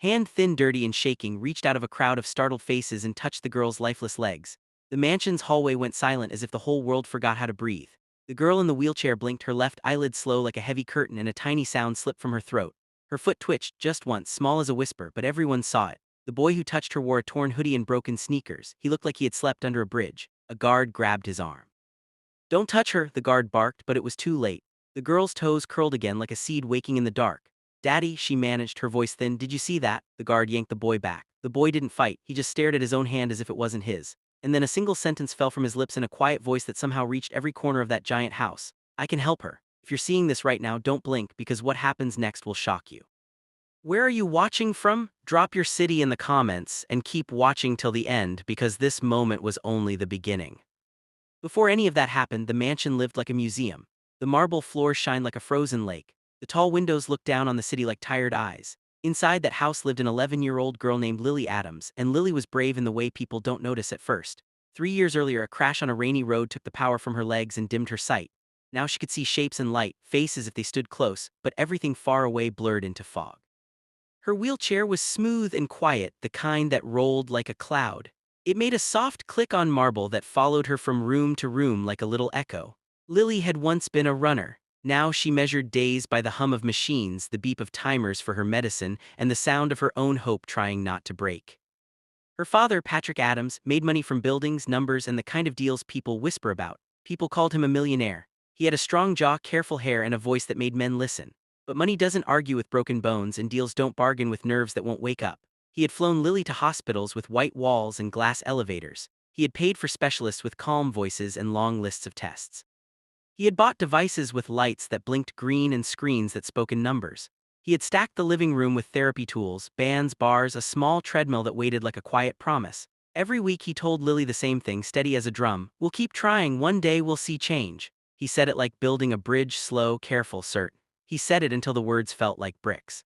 Hand thin, dirty, and shaking, reached out of a crowd of startled faces and touched the girl's lifeless legs. The mansion's hallway went silent as if the whole world forgot how to breathe. The girl in the wheelchair blinked, her left eyelid slow like a heavy curtain, and a tiny sound slipped from her throat. Her foot twitched, just once, small as a whisper, but everyone saw it. The boy who touched her wore a torn hoodie and broken sneakers. He looked like he had slept under a bridge. A guard grabbed his arm. "Don't touch her," the guard barked, but it was too late. The girl's toes curled again like a seed waking in the dark. "Daddy," she managed, her voice thin, "did you see that?" The guard yanked the boy back. The boy didn't fight, he just stared at his own hand as if it wasn't his. And then a single sentence fell from his lips in a quiet voice that somehow reached every corner of that giant house. "I can help her. If you're seeing this right now, don't blink, because what happens next will shock you." Where are you watching from? Drop your city in the comments, and keep watching till the end, because this moment was only the beginning. Before any of that happened, the mansion lived like a museum. The marble floors shined like a frozen lake. The tall windows looked down on the city like tired eyes. Inside that house lived an 11-year-old girl named Lily Adams, and Lily was brave in the way people don't notice at first. 3 years earlier, a crash on a rainy road took the power from her legs and dimmed her sight. Now she could see shapes and light, faces if they stood close, but everything far away blurred into fog. Her wheelchair was smooth and quiet, the kind that rolled like a cloud. It made a soft click on marble that followed her from room to room like a little echo. Lily had once been a runner. Now she measured days by the hum of machines, the beep of timers for her medicine, and the sound of her own hope trying not to break. Her father, Patrick Adams, made money from buildings, numbers, and the kind of deals people whisper about. People called him a millionaire. He had a strong jaw, careful hair, and a voice that made men listen. But money doesn't argue with broken bones, and deals don't bargain with nerves that won't wake up. He had flown Lily to hospitals with white walls and glass elevators. He had paid for specialists with calm voices and long lists of tests. He had bought devices with lights that blinked green and screens that spoke in numbers. He had stacked the living room with therapy tools, bands, bars, a small treadmill that waited like a quiet promise. Every week he told Lily the same thing, steady as a drum: "We'll keep trying, one day we'll see change." He said it like building a bridge, slow, careful, certain. He said it until the words felt like bricks.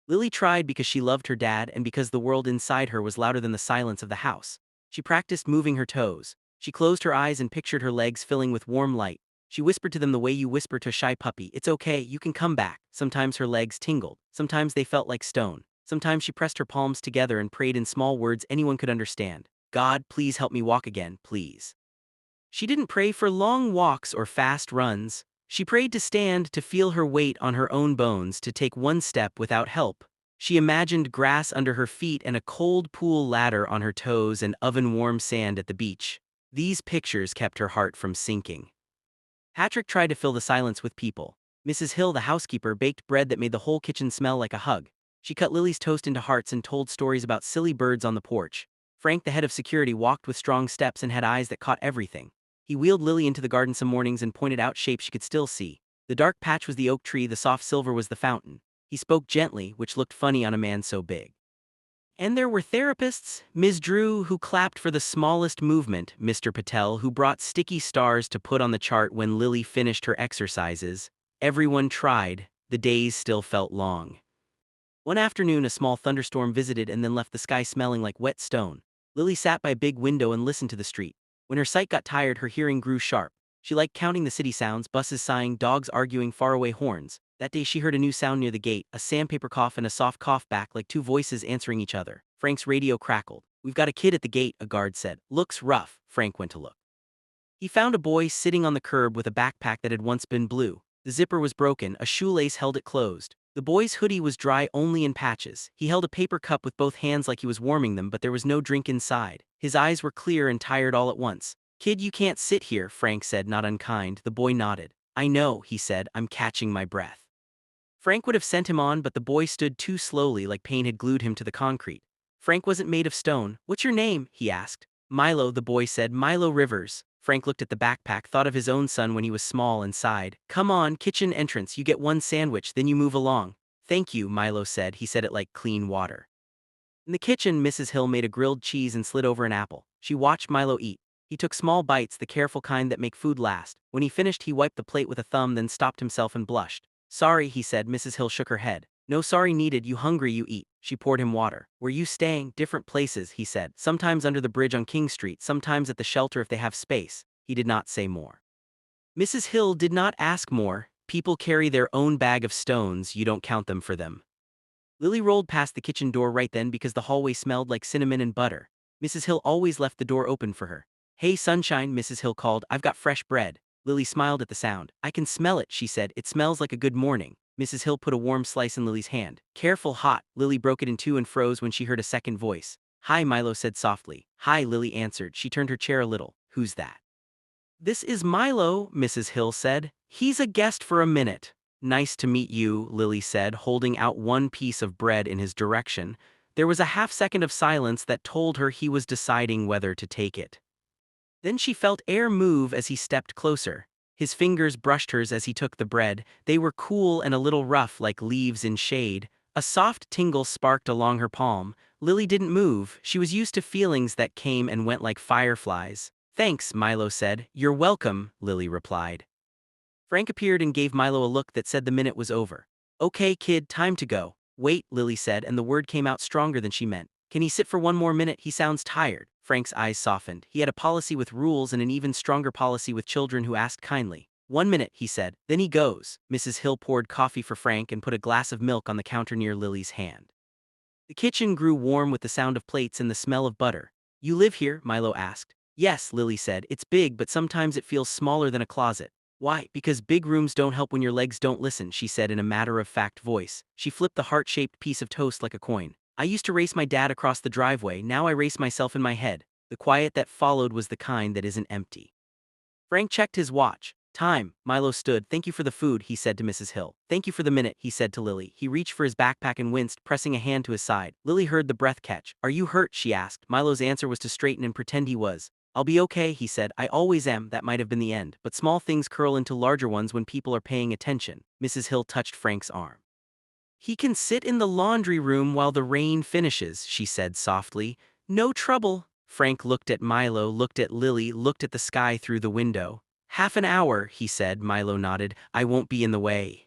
Lily tried because she loved her dad and because the world inside her was louder than the silence of the house. She practiced moving her toes. She closed her eyes and pictured her legs filling with warm light. She whispered to them the way you whisper to a shy puppy, "It's okay, you can come back." Sometimes her legs tingled. Sometimes they felt like stone. Sometimes she pressed her palms together and prayed in small words anyone could understand. "God, please help me walk again, please." She didn't pray for long walks or fast runs. She prayed to stand, to feel her weight on her own bones, to take one step without help. She imagined grass under her feet and a cold pool ladder on her toes and oven-warm sand at the beach. These pictures kept her heart from sinking. Patrick tried to fill the silence with people. Mrs. Hill, the housekeeper, baked bread that made the whole kitchen smell like a hug. She cut Lily's toast into hearts and told stories about silly birds on the porch. Frank, the head of security, walked with strong steps and had eyes that caught everything. He wheeled Lily into the garden some mornings and pointed out shapes she could still see. The dark patch was the oak tree, the soft silver was the fountain. He spoke gently, which looked funny on a man so big. And there were therapists: Ms. Drew, who clapped for the smallest movement; Mr. Patel, who brought sticky stars to put on the chart when Lily finished her exercises. Everyone tried. The days still felt long. One afternoon, a small thunderstorm visited and then left the sky smelling like wet stone. Lily sat by a big window and listened to the street. When her sight got tired, her hearing grew sharp. She liked counting the city sounds: buses sighing, dogs arguing, faraway horns. That day she heard a new sound near the gate, a sandpaper cough and a soft cough back, like two voices answering each other. Frank's radio crackled. "We've got a kid at the gate," a guard said. "Looks rough." Frank went to look. He found a boy sitting on the curb with a backpack that had once been blue. The zipper was broken, a shoelace held it closed. The boy's hoodie was dry only in patches. He held a paper cup with both hands like he was warming them, but there was no drink inside. His eyes were clear and tired all at once. "Kid, you can't sit here," Frank said, not unkind. The boy nodded. "I know," he said, "I'm catching my breath." Frank would have sent him on, but the boy stood too slowly, like pain had glued him to the concrete. Frank wasn't made of stone. "What's your name?" he asked. "Milo," the boy said. "Milo Rivers." Frank looked at the backpack, thought of his own son when he was small, and sighed. "Come on, kitchen entrance, you get one sandwich, then you move along." "Thank you," Milo said. He said it like clean water. In the kitchen, Mrs. Hill made a grilled cheese and slid over an apple. She watched Milo eat. He took small bites, the careful kind that make food last. When he finished, he wiped the plate with a thumb, then stopped himself and blushed. "Sorry," he said. Mrs. Hill shook her head. "No sorry needed, you hungry, you eat." She poured him water. "Where you staying?" "Different places," he said. "Sometimes under the bridge on King Street, sometimes at the shelter if they have space." He did not say more. Mrs. Hill did not ask more. "People carry their own bag of stones, you don't count them for them." Lily rolled past the kitchen door right then because the hallway smelled like cinnamon and butter. Mrs. Hill always left the door open for her. "Hey sunshine," Mrs. Hill called, "I've got fresh bread." Lily smiled at the sound. "I can smell it," she said. "It smells like a good morning." Mrs. Hill put a warm slice in Lily's hand. "Careful, hot." Lily broke it in two and froze when she heard a second voice. "Hi," Milo said softly. "Hi," Lily answered. She turned her chair a little. "Who's that?" "This is Milo," Mrs. Hill said. "He's a guest for a minute." "Nice to meet you," Lily said, holding out one piece of bread in his direction. There was a half-second of silence that told her he was deciding whether to take it. Then she felt air move as he stepped closer. His fingers brushed hers as he took the bread. They were cool and a little rough like leaves in shade. A soft tingle sparked along her palm. Lily didn't move. She was used to feelings that came and went like fireflies. "Thanks," Milo said. "You're welcome," Lily replied. Frank appeared and gave Milo a look that said the minute was over. "Okay, kid, time to go." "Wait," Lily said, and the word came out stronger than she meant. "Can he sit for one more minute? He sounds tired." Frank's eyes softened. He had a policy with rules and an even stronger policy with children who asked kindly. "1 minute," he said. "Then he goes." Mrs. Hill poured coffee for Frank and put a glass of milk on the counter near Lily's hand. The kitchen grew warm with the sound of plates and the smell of butter. "You live here?" Milo asked. "Yes," Lily said. "It's big, but sometimes it feels smaller than a closet." "Why?" "Because big rooms don't help when your legs don't listen," she said in a matter-of-fact voice. She flipped the heart-shaped piece of toast like a coin. "I used to race my dad across the driveway, now I race myself in my head." The quiet that followed was the kind that isn't empty. Frank checked his watch. "Time." Milo stood. "Thank you for the food," he said to Mrs. Hill. "Thank you for the minute," he said to Lily. He reached for his backpack and winced, pressing a hand to his side. Lily heard the breath catch. "Are you hurt?" she asked. Milo's answer was to straighten and pretend he was. "I'll be okay," he said. "I always am." That might have been the end, but small things curl into larger ones when people are paying attention. Mrs. Hill touched Frank's arm. "He can sit in the laundry room while the rain finishes," she said softly. "No trouble." Frank looked at Milo, looked at Lily, looked at the sky through the window. "Half an hour," he said. Milo nodded. "I won't be in the way."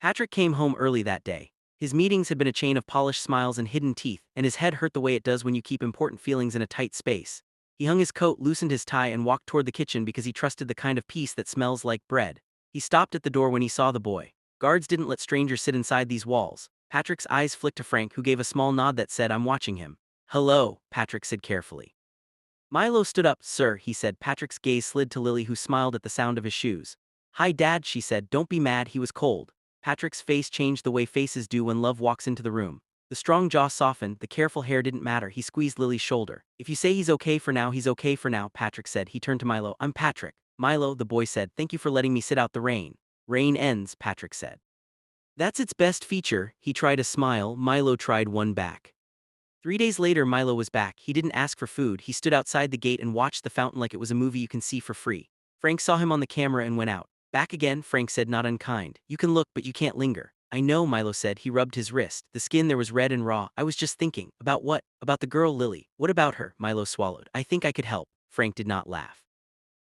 Patrick came home early that day. His meetings had been a chain of polished smiles and hidden teeth, and his head hurt the way it does when you keep important feelings in a tight space. He hung his coat, loosened his tie, and walked toward the kitchen because he trusted the kind of peace that smells like bread. He stopped at the door when he saw the boy. Guards didn't let strangers sit inside these walls. Patrick's eyes flicked to Frank, who gave a small nod that said, "I'm watching him." "Hello," Patrick said carefully. Milo stood up. "Sir," he said. Patrick's gaze slid to Lily, who smiled at the sound of his shoes. "Hi, Dad," she said. "Don't be mad, he was cold." Patrick's face changed the way faces do when love walks into the room. The strong jaw softened, the careful hair didn't matter. He squeezed Lily's shoulder. "If you say he's okay for now, he's okay for now," Patrick said. He turned to Milo. "I'm Patrick." "Milo," the boy said. "Thank you for letting me sit out the rain." "Rain ends," Patrick said. "That's its best feature." He tried a smile. Milo tried one back. 3 days later, Milo was back. He didn't ask for food. He stood outside the gate and watched the fountain like it was a movie you can see for free. Frank saw him on the camera and went out. "Back again," Frank said, not unkind. "You can look, but you can't linger." "I know," Milo said. He rubbed his wrist. The skin there was red and raw. "I was just thinking." "About what?" "About the girl Lily." "What about her?" Milo swallowed. "I think I could help." Frank did not laugh.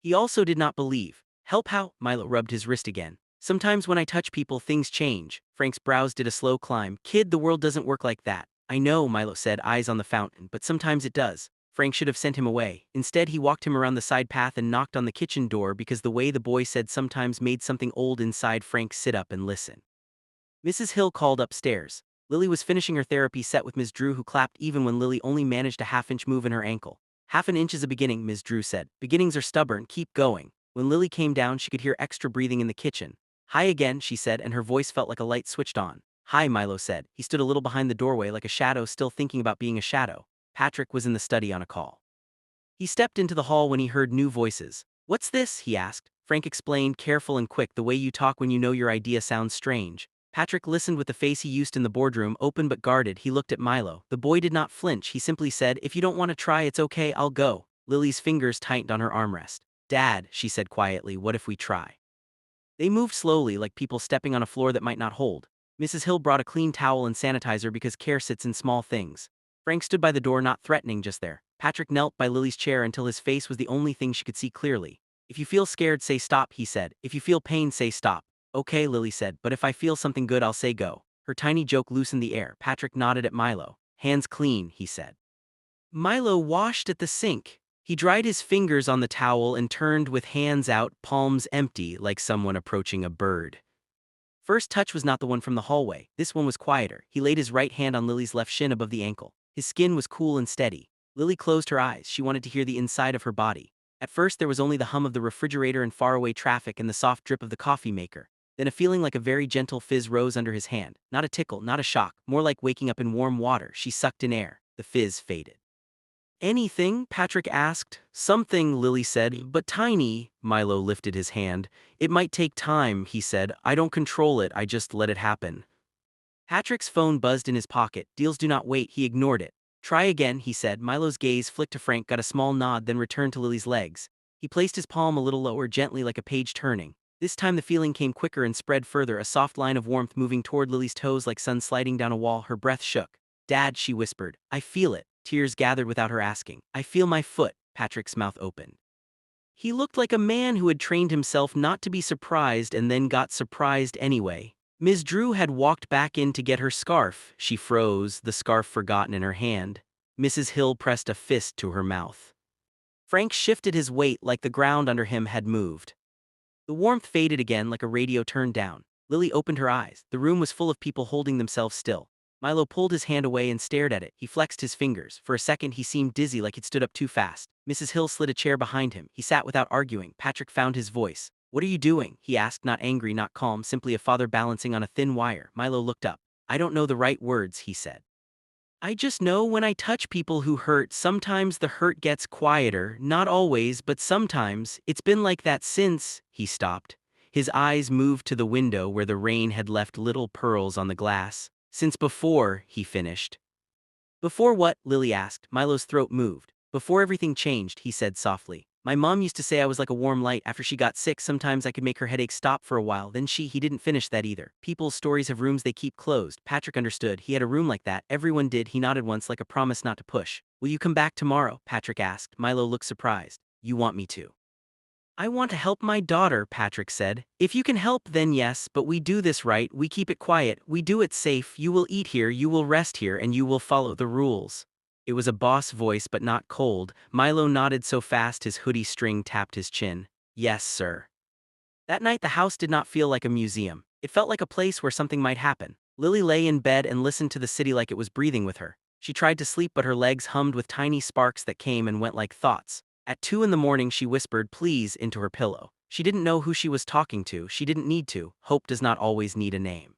He also did not believe. "Help how?" Milo rubbed his wrist again. "Sometimes when I touch people, things change." Frank's brows did a slow climb. "Kid, the world doesn't work like that." "I know," Milo said, eyes on the fountain, "but sometimes it does." Frank should have sent him away. Instead, he walked him around the side path and knocked on the kitchen door because the way the boy said sometimes made something old inside Frank sit up and listen. Mrs. Hill called upstairs. Lily was finishing her therapy set with Ms. Drew, who clapped even when Lily only managed a half-inch move in her ankle. "Half an inch is a beginning," Ms. Drew said. "Beginnings are stubborn, keep going." When Lily came down, she could hear extra breathing in the kitchen. "Hi again," she said, and her voice felt like a light switched on. "Hi," Milo said. He stood a little behind the doorway like a shadow, still thinking about being a shadow. Patrick was in the study on a call. He stepped into the hall when he heard new voices. "What's this?" he asked. Frank explained, careful and quick, "The way you talk when you know your idea sounds strange." Patrick listened with the face he used in the boardroom, open but guarded. He looked at Milo. The boy did not flinch. He simply said, "If you don't want to try, it's okay, I'll go." Lily's fingers tightened on her armrest. "Dad," she said quietly, "what if we try?" They moved slowly, like people stepping on a floor that might not hold. Mrs. Hill brought a clean towel and sanitizer because care sits in small things. Frank stood by the door, not threatening, just there. Patrick knelt by Lily's chair until his face was the only thing she could see clearly. "If you feel scared, say stop," he said. "If you feel pain, say stop." "Okay," Lily said, "but if I feel something good, I'll say go." Her tiny joke loosened the air. Patrick nodded at Milo. "Hands clean," he said. Milo washed at the sink. He dried his fingers on the towel and turned with hands out, palms empty, like someone approaching a bird. First touch was not the one from the hallway. This one was quieter. He laid his right hand on Lily's left shin above the ankle. His skin was cool and steady. Lily closed her eyes. She wanted to hear the inside of her body. At first there was only the hum of the refrigerator and faraway traffic and the soft drip of the coffee maker. Then a feeling like a very gentle fizz rose under his hand. Not a tickle, not a shock, more like waking up in warm water. She sucked in air. The fizz faded. "Anything?" Patrick asked. "Something," Lily said, "but tiny." Milo lifted his hand. "It might take time," he said. "I don't control it, I just let it happen." Patrick's phone buzzed in his pocket. Deals do not wait. He ignored it. "Try again," he said. Milo's gaze flicked to Frank, got a small nod, then returned to Lily's legs. He placed his palm a little lower, gently like a page turning. This time the feeling came quicker and spread further, a soft line of warmth moving toward Lily's toes like sun sliding down a wall. Her breath shook. "Dad," she whispered. "I feel it." Tears gathered without her asking. "I feel my foot." Patrick's mouth opened. He looked like a man who had trained himself not to be surprised and then got surprised anyway. Ms. Drew had walked back in to get her scarf. She froze, the scarf forgotten in her hand. Mrs. Hill pressed a fist to her mouth. Frank shifted his weight like the ground under him had moved. The warmth faded again like a radio turned down. Lily opened her eyes. The room was full of people holding themselves still. Milo pulled his hand away and stared at it. He flexed his fingers. For a second he seemed dizzy, like he'd stood up too fast. Mrs. Hill slid a chair behind him. He sat without arguing. Patrick found his voice. "What are you doing?" he asked, not angry, not calm, simply a father balancing on a thin wire. Milo looked up. "I don't know the right words," he said. "I just know when I touch people who hurt, sometimes the hurt gets quieter, not always, but sometimes. It's been like that since." He stopped. His eyes moved to the window where the rain had left little pearls on the glass. "Since before," he finished. "Before what?" Lily asked. Milo's throat moved. "Before everything changed," he said softly. "My mom used to say I was like a warm light. After she got sick, sometimes I could make her headache stop for a while. Then he didn't finish that either. People's stories have rooms they keep closed." Patrick understood. He had a room like that. Everyone did. He nodded once like a promise not to push. "Will you come back tomorrow?" Patrick asked. Milo looked surprised. "You want me to?" "I want to help my daughter," Patrick said. "If you can help, then yes, but we do this right. We keep it quiet. We do it safe. You will eat here, you will rest here, and you will follow the rules." It was a boss voice, but not cold. Milo nodded so fast his hoodie string tapped his chin. "Yes, sir." That night the house did not feel like a museum. It felt like a place where something might happen. Lily lay in bed and listened to the city like it was breathing with her. She tried to sleep, but her legs hummed with tiny sparks that came and went like thoughts. At 2 in the morning she whispered "please" into her pillow. She didn't know who she was talking to. She didn't need to. Hope does not always need a name.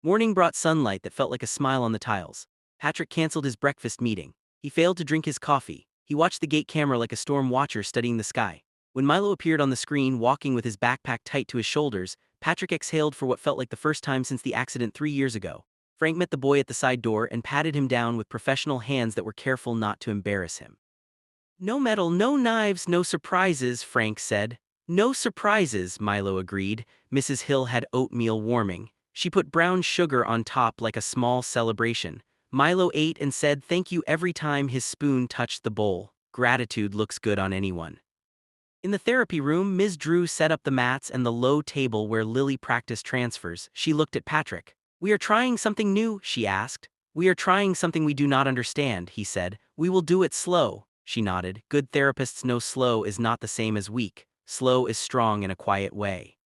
Morning brought sunlight that felt like a smile on the tiles. Patrick canceled his breakfast meeting. He failed to drink his coffee. He watched the gate camera like a storm watcher studying the sky. When Milo appeared on the screen, walking with his backpack tight to his shoulders, Patrick exhaled for what felt like the first time since the accident 3 years ago. Frank met the boy at the side door and patted him down with professional hands that were careful not to embarrass him. "No metal, no knives, no surprises," Frank said. "No surprises," Milo agreed. Mrs. Hill had oatmeal warming. She put brown sugar on top like a small celebration. Milo ate and said thank you every time his spoon touched the bowl. Gratitude looks good on anyone. In the therapy room, Ms. Drew set up the mats and the low table where Lily practiced transfers. She looked at Patrick. "We are trying something new," she asked. "We are trying something we do not understand," he said. "We will do it slow." She nodded. Good therapists know slow is not the same as weak. Slow is strong in a quiet way.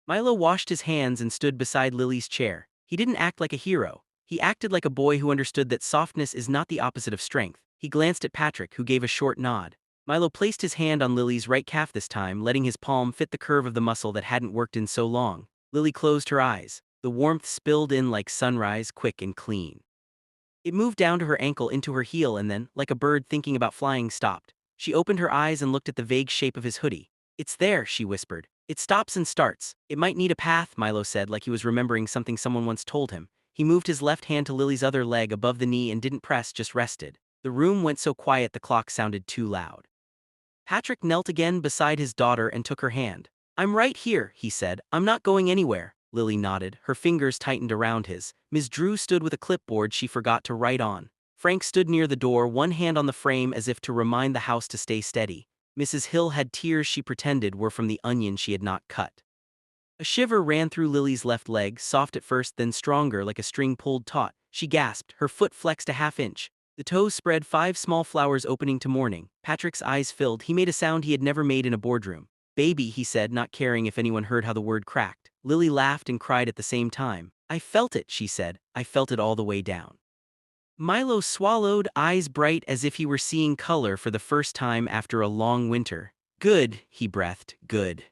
Milo washed his hands and stood beside Lily's chair. He didn't act like a hero. He acted like a boy who understood that softness is not the opposite of strength. He glanced at Patrick, who gave a short nod. Milo placed his hand on Lily's right calf this time, letting his palm fit the curve of the muscle that hadn't worked in so long. Lily closed her eyes. The warmth spilled in like sunrise, quick and clean. It moved down to her ankle into her heel and then, like a bird thinking about flying, stopped. She opened her eyes and looked at the vague shape of his hoodie. "It's there," she whispered. "It stops and starts. It might need a path," Milo said, like he was remembering something someone once told him. He moved his left hand to Lily's other leg above the knee and didn't press, just rested. The room went so quiet the clock sounded too loud. Patrick knelt again beside his daughter and took her hand. "I'm right here," he said. "I'm not going anywhere." Lily nodded. Her fingers tightened around his. Ms. Drew stood with a clipboard she forgot to write on. Frank stood near the door, one hand on the frame as if to remind the house to stay steady. Mrs. Hill had tears she pretended were from the onion she had not cut. A shiver ran through Lily's left leg, soft at first, then stronger, like a string pulled taut. She gasped. Her foot flexed a half-inch. The toes spread, 5 small flowers opening to morning. Patrick's eyes filled. He made a sound he had never made in a boardroom. "Baby," he said, not caring if anyone heard how the word cracked. Lily laughed and cried at the same time. I felt it, she said. I felt it all the way down. Milo swallowed, eyes bright as if he were seeing color for the first time after a long winter. Good, he breathed, good.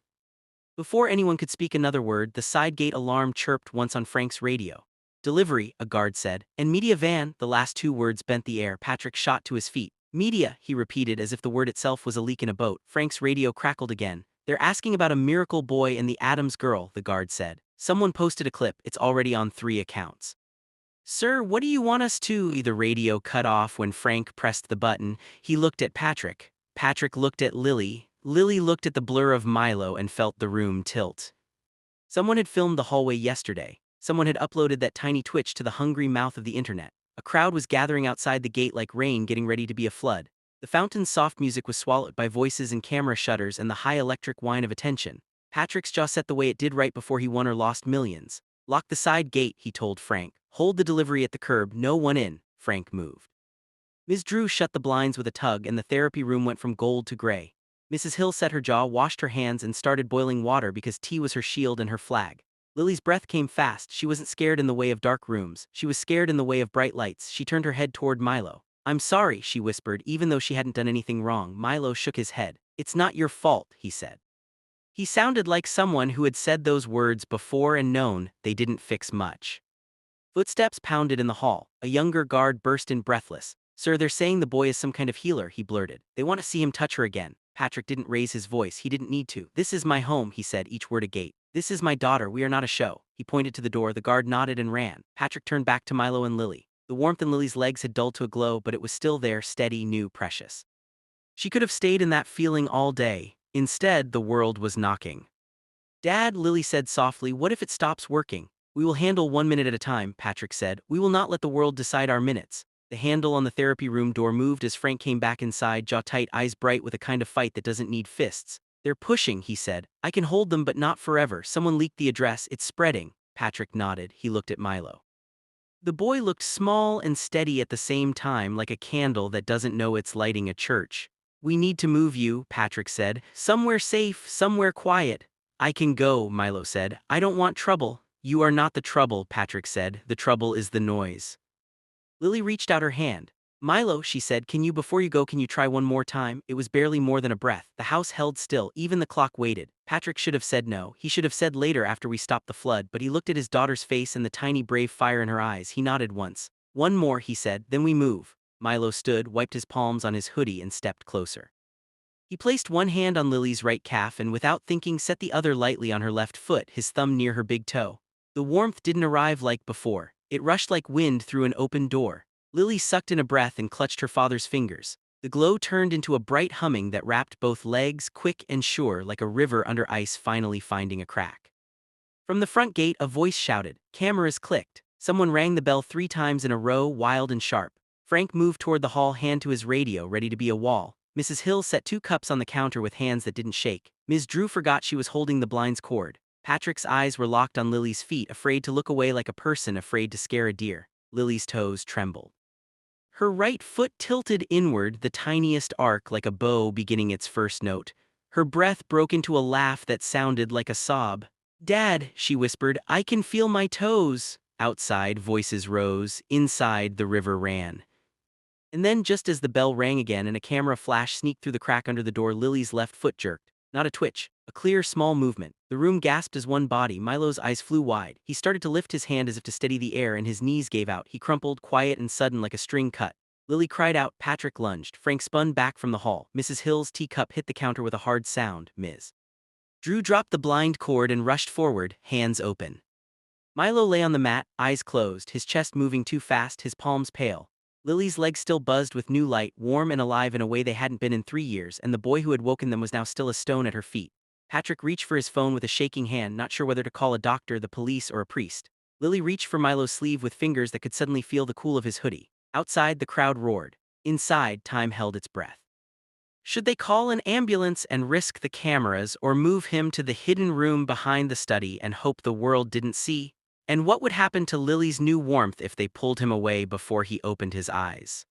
Before anyone could speak another word, the side gate alarm chirped once on Frank's radio. Delivery, a guard said, and media van, the last two words bent the air. Patrick shot to his feet. Media, he repeated as if the word itself was a leak in a boat. Frank's radio crackled again. They're asking about a miracle boy and the Adams girl, the guard said. Someone posted a clip, it's already on 3 accounts. Sir, what do you want us to? The radio cut off when Frank pressed the button. He looked at Patrick. Patrick looked at Lily. Lily looked at the blur of Milo and felt the room tilt. Someone had filmed the hallway yesterday. Someone had uploaded that tiny twitch to the hungry mouth of the internet. A crowd was gathering outside the gate like rain getting ready to be a flood. The fountain's soft music was swallowed by voices and camera shutters and the high electric whine of attention. Patrick's jaw set the way it did right before he won or lost millions. Lock the side gate, he told Frank. Hold the delivery at the curb, no one in. Frank moved. Ms. Drew shut the blinds with a tug and the therapy room went from gold to gray. Mrs. Hill set her jaw, washed her hands, and started boiling water because tea was her shield and her flag. Lily's breath came fast. She wasn't scared in the way of dark rooms. She was scared in the way of bright lights. She turned her head toward Milo. I'm sorry, she whispered, even though she hadn't done anything wrong. Milo shook his head. It's not your fault, he said. He sounded like someone who had said those words before and known they didn't fix much. Footsteps pounded in the hall. A younger guard burst in breathless. Sir, they're saying the boy is some kind of healer, he blurted. They want to see him touch her again. Patrick didn't raise his voice. He didn't need to. This is my home, he said, each word a gate. This is my daughter. We are not a show. He pointed to the door. The guard nodded and ran. Patrick turned back to Milo and Lily. The warmth in Lily's legs had dulled to a glow, but it was still there, steady, new, precious. She could have stayed in that feeling all day. Instead, the world was knocking. Dad, Lily said softly, what if it stops working? We will handle 1 minute at a time, Patrick said. We will not let the world decide our minutes. The handle on the therapy room door moved as Frank came back inside, jaw tight, eyes bright with a kind of fight that doesn't need fists. They're pushing, he said. I can hold them but not forever. Someone leaked the address. It's spreading. Patrick nodded. He looked at Milo. The boy looked small and steady at the same time, like a candle that doesn't know it's lighting a church. We need to move you, Patrick said. Somewhere safe, somewhere quiet. I can go, Milo said. I don't want trouble. You are not the trouble, Patrick said. The trouble is the noise. Lily reached out her hand. Milo, she said, before you go, can you try one more time? It was barely more than a breath. The house held still, even the clock waited. Patrick should have said no. He should have said later after we stopped the flood, but he looked at his daughter's face and the tiny brave fire in her eyes. He nodded once. One more, he said, then we move. Milo stood, wiped his palms on his hoodie and stepped closer. He placed one hand on Lily's right calf and without thinking set the other lightly on her left foot, his thumb near her big toe. The warmth didn't arrive like before. It rushed like wind through an open door. Lily sucked in a breath and clutched her father's fingers. The glow turned into a bright humming that wrapped both legs, quick and sure, like a river under ice finally finding a crack. From the front gate, a voice shouted. Cameras clicked. Someone rang the bell 3 times in a row, wild and sharp. Frank moved toward the hall, hand to his radio, ready to be a wall. Mrs. Hill set 2 cups on the counter with hands that didn't shake. Ms. Drew forgot she was holding the blind's cord. Patrick's eyes were locked on Lily's feet, afraid to look away like a person afraid to scare a deer. Lily's toes trembled. Her right foot tilted inward, the tiniest arc like a bow beginning its first note. Her breath broke into a laugh that sounded like a sob. Dad, she whispered, I can feel my toes. Outside, voices rose. Inside, the river ran. And then, just as the bell rang again and a camera flash sneaked through the crack under the door, Lily's left foot jerked. Not a twitch, a clear, small movement. The room gasped as one body. Milo's eyes flew wide. He started to lift his hand as if to steady the air, and his knees gave out. He crumpled, quiet and sudden like a string cut. Lily cried out. Patrick lunged. Frank spun back from the hall. Mrs. Hill's teacup hit the counter with a hard sound. Ms. Drew dropped the blind cord and rushed forward, hands open. Milo lay on the mat, eyes closed, his chest moving too fast, his palms pale. Lily's legs still buzzed with new light, warm and alive in a way they hadn't been in 3 years, and the boy who had woken them was now still a stone at her feet. Patrick reached for his phone with a shaking hand, not sure whether to call a doctor, the police, or a priest. Lily reached for Milo's sleeve with fingers that could suddenly feel the cool of his hoodie. Outside, the crowd roared. Inside, time held its breath. Should they call an ambulance and risk the cameras, or move him to the hidden room behind the study and hope the world didn't see? And what would happen to Lily's new warmth if they pulled him away before he opened his eyes?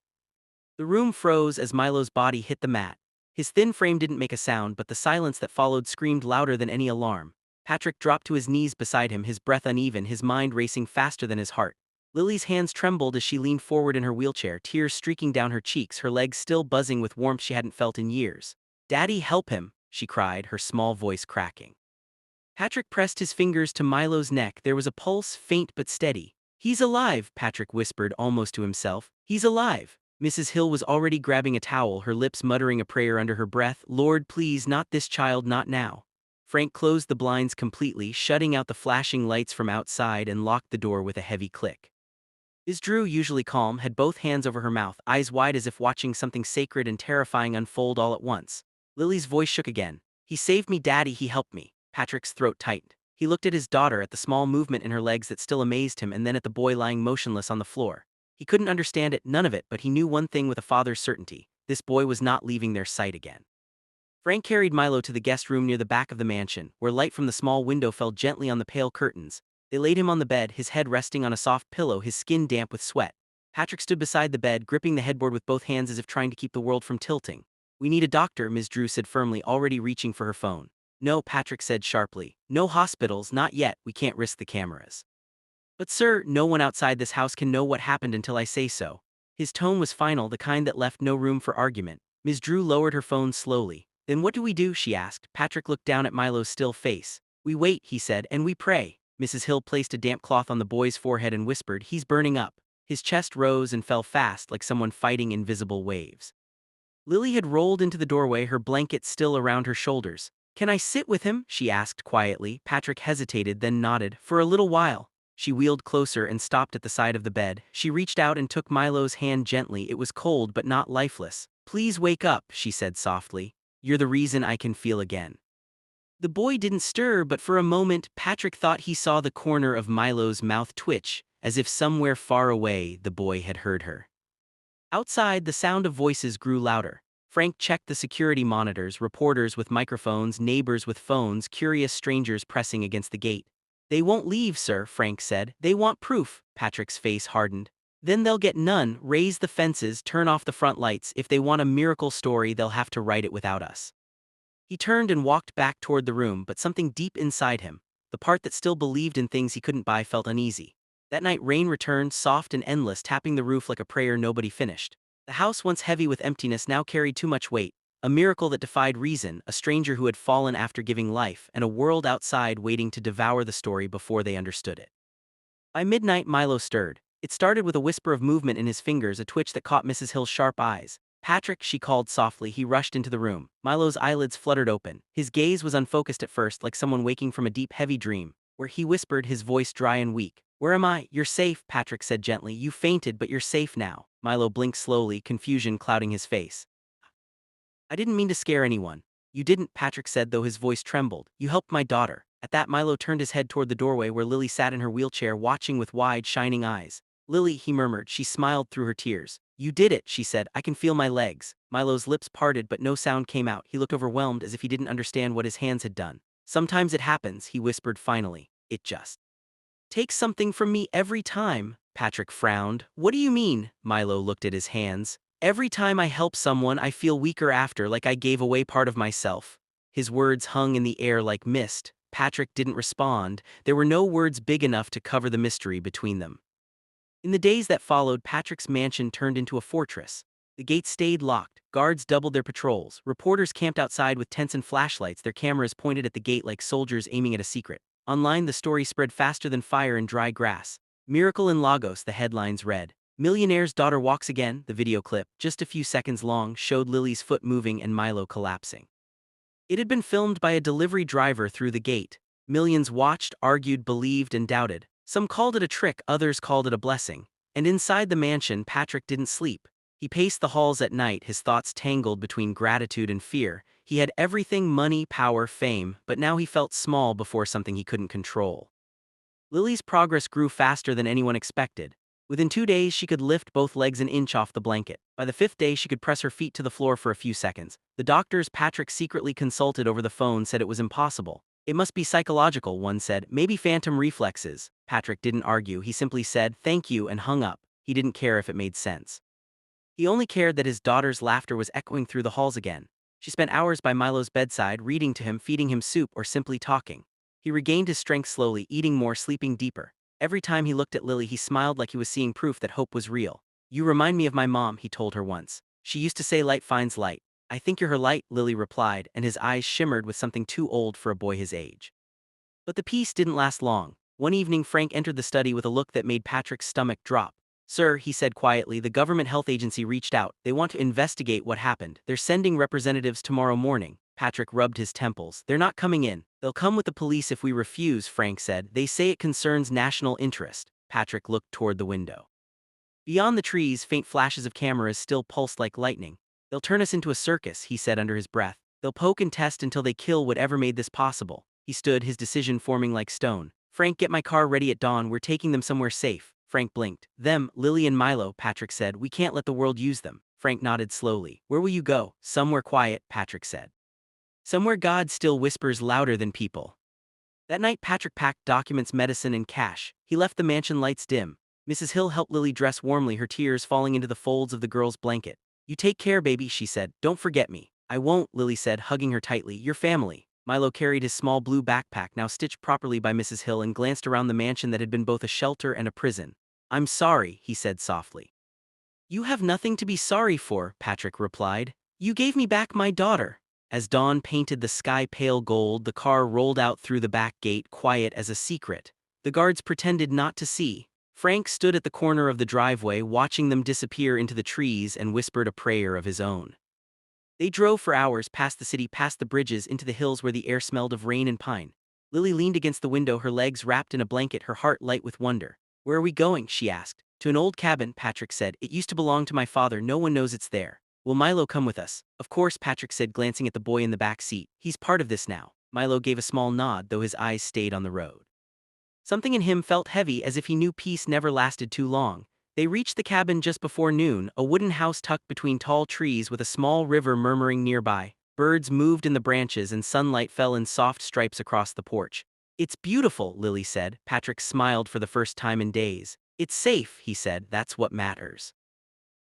The room froze as Milo's body hit the mat. His thin frame didn't make a sound, but the silence that followed screamed louder than any alarm. Patrick dropped to his knees beside him, his breath uneven, his mind racing faster than his heart. Lily's hands trembled as she leaned forward in her wheelchair, tears streaking down her cheeks, her legs still buzzing with warmth she hadn't felt in years. "Daddy, help him," she cried, her small voice cracking. Patrick pressed his fingers to Milo's neck. There was a pulse, faint but steady. "He's alive," Patrick whispered almost to himself. "He's alive." Mrs. Hill was already grabbing a towel, her lips muttering a prayer under her breath. "Lord, please, not this child, not now." Frank closed the blinds completely, shutting out the flashing lights from outside, and locked the door with a heavy click. Ms. Drew, usually calm, had both hands over her mouth, eyes wide as if watching something sacred and terrifying unfold all at once. Lily's voice shook again. "He saved me, Daddy, he helped me." Patrick's throat tightened. He looked at his daughter, at the small movement in her legs that still amazed him, and then at the boy lying motionless on the floor. He couldn't understand it, none of it, but he knew one thing with a father's certainty: this boy was not leaving their sight again. Frank carried Milo to the guest room near the back of the mansion, where light from the small window fell gently on the pale curtains. They laid him on the bed, his head resting on a soft pillow, his skin damp with sweat. Patrick stood beside the bed, gripping the headboard with both hands as if trying to keep the world from tilting. "We need a doctor," Ms. Drew said firmly, already reaching for her phone. "No," Patrick said sharply. "No hospitals, not yet, we can't risk the cameras." "But sir, no one outside this house can know what happened until I say so." His tone was final, the kind that left no room for argument. Ms. Drew lowered her phone slowly. "Then what do we do?" she asked. Patrick looked down at Milo's still face. "We wait," he said, "and we pray." Mrs. Hill placed a damp cloth on the boy's forehead and whispered, "He's burning up." His chest rose and fell fast, like someone fighting invisible waves. Lily had rolled into the doorway, her blanket still around her shoulders. "Can I sit with him?" she asked quietly. Patrick hesitated, then nodded. "For a little while." She wheeled closer and stopped at the side of the bed. She reached out and took Milo's hand gently. It was cold but not lifeless. "Please wake up," she said softly. "You're the reason I can feel again." The boy didn't stir, but for a moment Patrick thought he saw the corner of Milo's mouth twitch, as if somewhere far away the boy had heard her. Outside, the sound of voices grew louder. Frank checked the security monitors, reporters with microphones, neighbors with phones, curious strangers pressing against the gate. "They won't leave, sir," Frank said. "They want proof." Patrick's face hardened. "Then they'll get none. Raise the fences, turn off the front lights. If they want a miracle story, they'll have to write it without us." He turned and walked back toward the room, but something deep inside him, the part that still believed in things he couldn't buy, felt uneasy. That night rain returned, soft and endless, tapping the roof like a prayer nobody finished. The house, once heavy with emptiness, now carried too much weight. A miracle that defied reason, a stranger who had fallen after giving life, and a world outside waiting to devour the story before they understood it. By midnight, Milo stirred. It started with a whisper of movement in his fingers, a twitch that caught Mrs. Hill's sharp eyes. "Patrick," she called softly. He rushed into the room. Milo's eyelids fluttered open. His gaze was unfocused at first, like someone waking from a deep, heavy dream. "Where?" he whispered, his voice dry and weak. "Where am I?" "You're safe," Patrick said gently. "You fainted, but you're safe now." Milo blinked slowly, confusion clouding his face. "I didn't mean to scare anyone." "You didn't," Patrick said, though his voice trembled. "You helped my daughter." At that, Milo turned his head toward the doorway where Lily sat in her wheelchair, watching with wide, shining eyes. "Lily," he murmured. She smiled through her tears. "You did it," she said. "I can feel my legs." Milo's lips parted, but no sound came out. He looked overwhelmed, as if he didn't understand what his hands had done. "Sometimes it happens," he whispered finally. "It just takes something from me every time." Patrick frowned. "What do you mean?" Milo looked at his hands. "Every time I help someone, I feel weaker after, like I gave away part of myself." His words hung in the air like mist. Patrick didn't respond. There were no words big enough to cover the mystery between them. In the days that followed, Patrick's mansion turned into a fortress. The gates stayed locked, guards doubled their patrols, reporters camped outside with tents and flashlights, their cameras pointed at the gate like soldiers aiming at a secret. Online, the story spread faster than fire in dry grass. "Miracle in Lagos," the headlines read. "Millionaire's daughter walks again." The video clip, just a few seconds long, showed Lily's foot moving and Milo collapsing. It had been filmed by a delivery driver through the gate. Millions watched, argued, believed, and doubted. Some called it a trick, others called it a blessing. And inside the mansion, Patrick didn't sleep. He paced the halls at night, his thoughts tangled between gratitude and fear. He had everything: money, power, fame, but now he felt small before something he couldn't control. Lily's progress grew faster than anyone expected. Within 2 days, she could lift both legs an inch off the blanket. By the 5th day, she could press her feet to the floor for a few seconds. The doctors Patrick secretly consulted over the phone said it was impossible. "It must be psychological," one said. "Maybe phantom reflexes." Patrick didn't argue. He simply said, "Thank you," and hung up. He didn't care if it made sense. He only cared that his daughter's laughter was echoing through the halls again. She spent hours by Milo's bedside, reading to him, feeding him soup, or simply talking. He regained his strength slowly, eating more, sleeping deeper. Every time he looked at Lily, he smiled like he was seeing proof that hope was real. "You remind me of my mom," he told her once. "She used to say light finds light." "I think you're her light," Lily replied, and his eyes shimmered with something too old for a boy his age. But the peace didn't last long. One evening, Frank entered the study with a look that made Patrick's stomach drop. "Sir," he said quietly, "the government health agency reached out. They want to investigate what happened. They're sending representatives tomorrow morning." Patrick rubbed his temples. "They're not coming in. They'll come with the police if we refuse," Frank said. "They say it concerns national interest." Patrick looked toward the window. Beyond the trees, faint flashes of cameras still pulsed like lightning. "They'll turn us into a circus," he said under his breath. "They'll poke and test until they kill whatever made this possible." He stood, his decision forming like stone. "Frank, get my car ready at dawn. We're taking them somewhere safe." Frank blinked. "Them, Lily and Milo," Patrick said. "We can't let the world use them." Frank nodded slowly. "Where will you go?" "Somewhere quiet," Patrick said. "Somewhere God still whispers louder than people." That night, Patrick packed documents, medicine, and cash. He left the mansion lights dim. Mrs. Hill helped Lily dress warmly, her tears falling into the folds of the girl's blanket. "You take care, baby," she said. "Don't forget me." "I won't," Lily said, hugging her tightly. "Your family." Milo carried his small blue backpack, now stitched properly by Mrs. Hill, and glanced around the mansion that had been both a shelter and a prison. "I'm sorry," he said softly. "You have nothing to be sorry for," Patrick replied. "You gave me back my daughter." As dawn painted the sky pale gold, the car rolled out through the back gate, quiet as a secret. The guards pretended not to see. Frank stood at the corner of the driveway, watching them disappear into the trees, and whispered a prayer of his own. They drove for hours, past the city, past the bridges, into the hills where the air smelled of rain and pine. Lily leaned against the window, her legs wrapped in a blanket, her heart light with wonder. "Where are we going?" she asked. "To an old cabin," Patrick said. "It used to belong to my father. No one knows it's there." "Will Milo come with us?" "Of course," Patrick said, glancing at the boy in the back seat. "He's part of this now." Milo gave a small nod, though his eyes stayed on the road. Something in him felt heavy, as if he knew peace never lasted too long. They reached the cabin just before noon, a wooden house tucked between tall trees with a small river murmuring nearby. Birds moved in the branches and sunlight fell in soft stripes across the porch. "It's beautiful," Lily said. Patrick smiled for the first time in days. "It's safe," he said. "That's what matters."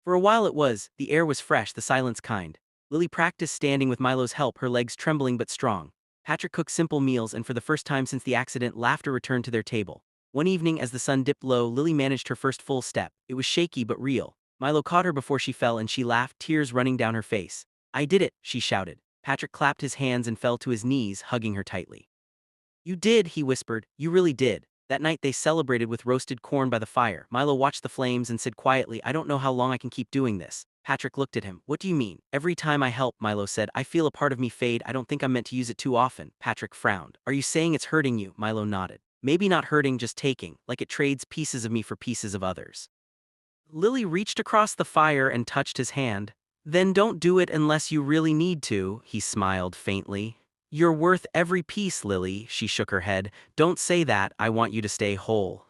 For a while it was. The air was fresh, the silence kind. Lily practiced standing with Milo's help, her legs trembling but strong. Patrick cooked simple meals, and for the first time since the accident, laughter returned to their table. One evening, as the sun dipped low, Lily managed her first full step. It was shaky but real. Milo caught her before she fell, and she laughed, tears running down her face. "I did it," she shouted. Patrick clapped his hands and fell to his knees, hugging her tightly. "You did," he whispered. "You really did." That night they celebrated with roasted corn by the fire. Milo watched the flames and said quietly, "I don't know how long I can keep doing this." Patrick looked at him. "What do you mean?" "Every time I help," Milo said, "I feel a part of me fade. I don't think I'm meant to use it too often." Patrick frowned. "Are you saying it's hurting you?" Milo nodded. "Maybe not hurting, just taking, like it trades pieces of me for pieces of others." Lily reached across the fire and touched his hand. "Then don't do it unless you really need to," he smiled faintly. "You're worth every piece, Lily," she shook her head. "Don't say that, I want you to stay whole."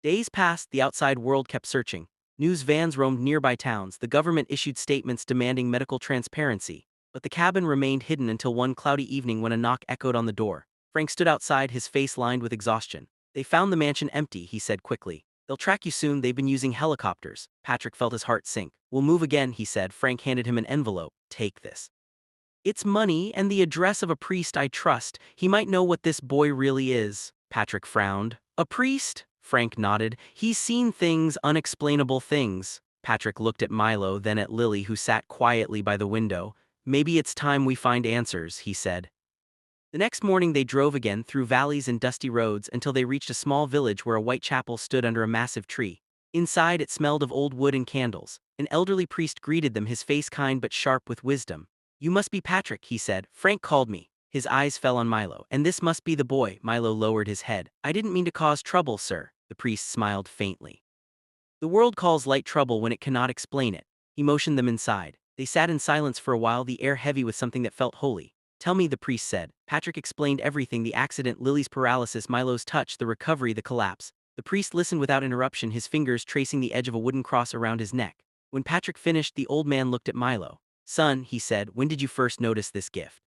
Days passed, the outside world kept searching. News vans roamed nearby towns, the government issued statements demanding medical transparency. But the cabin remained hidden until one cloudy evening when a knock echoed on the door. Frank stood outside, his face lined with exhaustion. "They found the mansion empty," he said quickly. "They'll track you soon, they've been using helicopters." Patrick felt his heart sink. "We'll move again," he said. Frank handed him an envelope. "Take this. It's money and the address of a priest I trust. He might know what this boy really is." Patrick frowned. "A priest?" Frank nodded. "He's seen things, unexplainable things." Patrick looked at Milo, then at Lily, who sat quietly by the window. "Maybe it's time we find answers," he said. The next morning they drove again, through valleys and dusty roads, until they reached a small village where a white chapel stood under a massive tree. Inside it smelled of old wood and candles. An elderly priest greeted them, his face kind but sharp with wisdom. "You must be Patrick," he said. "Frank called me." His eyes fell on Milo. "And this must be the boy." Milo lowered his head. "I didn't mean to cause trouble, sir." The priest smiled faintly. "The world calls light trouble when it cannot explain it." He motioned them inside. They sat in silence for a while, the air heavy with something that felt holy. "Tell me," the priest said. Patrick explained everything: the accident, Lily's paralysis, Milo's touch, the recovery, the collapse. The priest listened without interruption, his fingers tracing the edge of a wooden cross around his neck. When Patrick finished, the old man looked at Milo. "Son," he said, "when did you first notice this gift?"